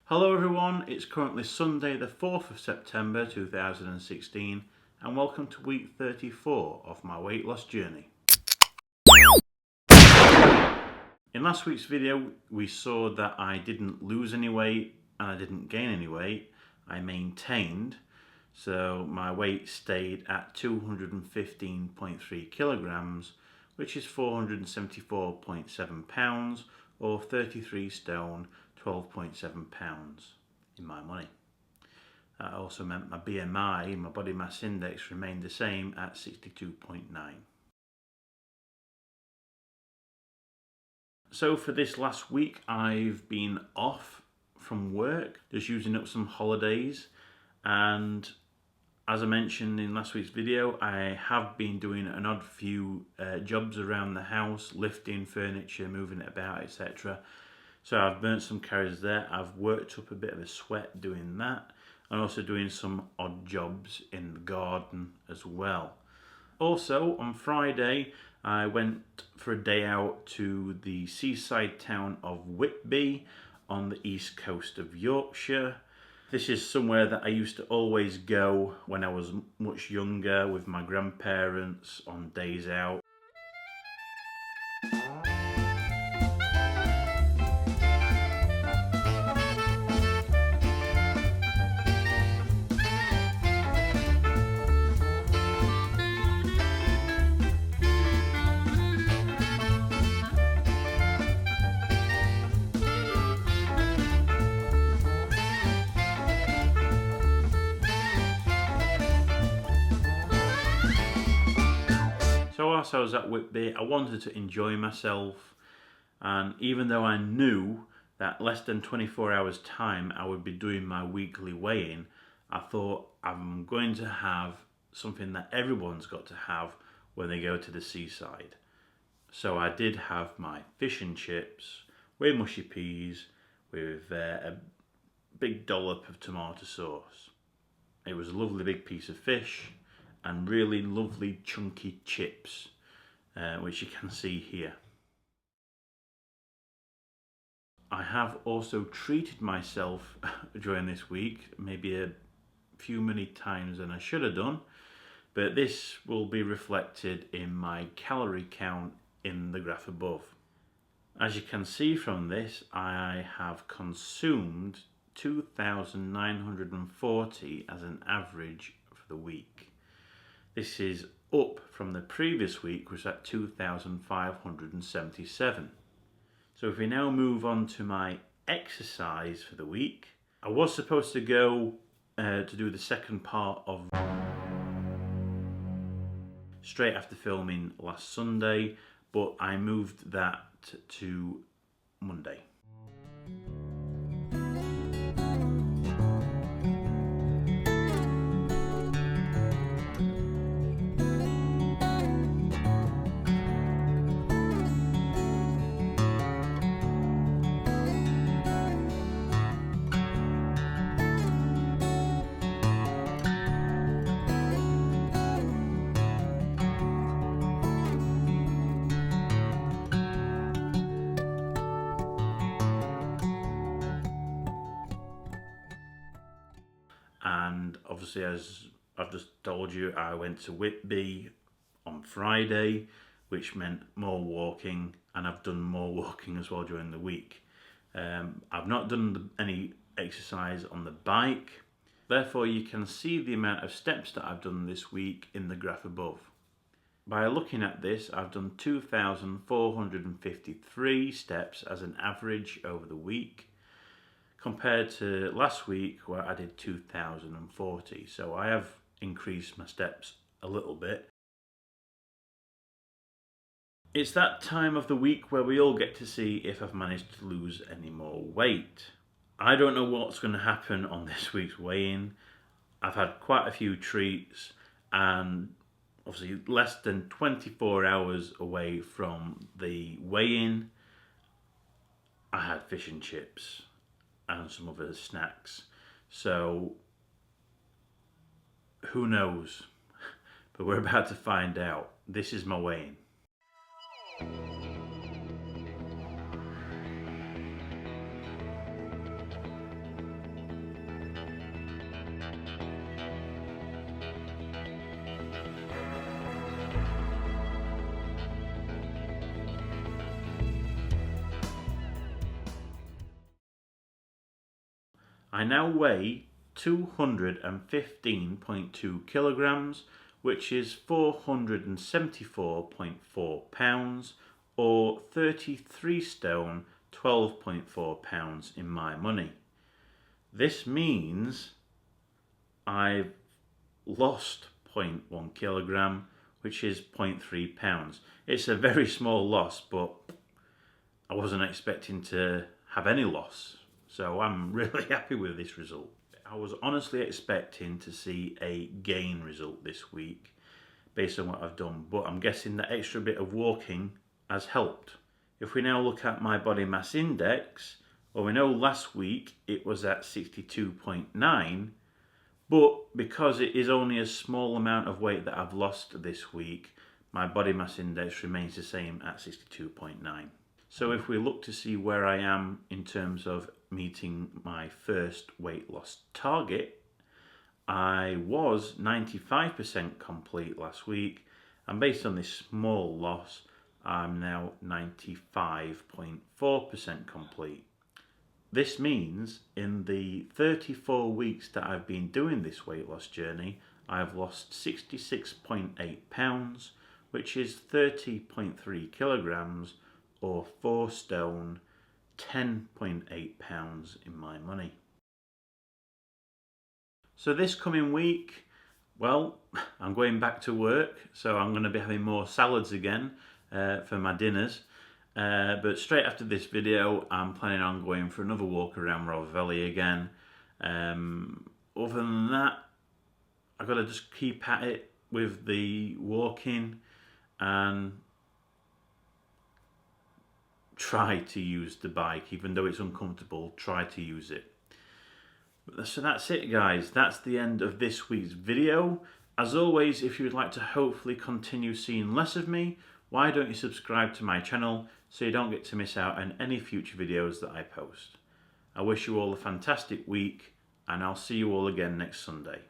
Hello everyone, it's currently Sunday the 4th of September 2016 and welcome to week 34 of my weight loss journey. In last week's video we saw that I didn't lose any weight and I didn't gain any weight, I maintained, so my weight stayed at 215.3 kilograms, which is 474.7 pounds or 33 stone 12.7 pounds in my money. That also meant my BMI, my body mass index, remained the same at 62.9. So for this last week I've been off from work, just using up some holidays, and as I mentioned in last week's video, I have been doing an odd few jobs around the house, lifting furniture, moving it about, etc. So I've burnt some calories there. I've worked up a bit of a sweat doing that, and also doing some odd jobs in the garden as well. Also on Friday I went for a day out to the seaside town of Whitby on the east coast of Yorkshire. This is somewhere that I used to always go when I was much younger with my grandparents on days out. So whilst I was at Whitby, I wanted to enjoy myself, and even though I knew that less than 24 hours time I would be doing my weekly weigh-in, I thought I'm going to have something that everyone's got to have when they go to the seaside. So I did have my fish and chips with mushy peas with a big dollop of tomato sauce. It was a lovely big piece of fish and really lovely chunky chips, which you can see here. I have also treated myself during this week, maybe a few many times than I should have done, but this will be reflected in my calorie count in the graph above. As you can see from this, I have consumed 2,940 as an average for the week. This is up from the previous week, which was at 2,577. So if we now move on to my exercise for the week, I was supposed to go to do the second part of straight after filming last Sunday, but I moved that to Monday. And obviously, as I've just told you, I went to Whitby on Friday, which meant more walking, and I've done more walking as well during the week. I've not done any exercise on the bike, therefore you can see the amount of steps that I've done this week in the graph above. By looking at this, I've done 2,453 steps as an average over the week, compared to last week where I did 2,040. So I have increased my steps a little bit. It's that time of the week where we all get to see if I've managed to lose any more weight. I don't know what's going to happen on this week's weigh-in. I've had quite a few treats, and obviously less than 24 hours away from the weigh-in, I had fish and chips and some other snacks. So who knows? But we're about to find out. This is my weigh-in. I now weigh 215.2 kilograms, which is 474.4 pounds, or 33 stone, 12.4 pounds in my money. This means I've lost 0.1 kilogram, which is 0.3 pounds. It's a very small loss, but I wasn't expecting to have any loss, so I'm really happy with this result. I was honestly expecting to see a gain result this week based on what I've done, but I'm guessing that extra bit of walking has helped. If we now look at my body mass index, well, we know last week it was at 62.9, but because it is only a small amount of weight that I've lost this week, my body mass index remains the same at 62.9. So if we look to see where I am in terms of meeting my first weight loss target, I was 95% complete last week, and based on this small loss, I'm now 95.4% complete. This means in the 34 weeks that I've been doing this weight loss journey, I've lost 66.8 pounds, which is 30.3 kilograms, or 4 stone, 10.8 pounds in my money. So this coming week, well, I'm going back to work, so I'm going to be having more salads again for my dinners. But straight after this video, I'm planning on going for another walk around Rover Valley again. Other than that, I've got to just keep at it with the walking and try to use the bike, even though it's uncomfortable. Try to use it. So that's it, guys. That's the end of this week's video. As always, if you would like to hopefully continue seeing less of me, why don't you subscribe to my channel so you don't get to miss out on any future videos that I post. I wish you all a fantastic week, and I'll see you all again next Sunday.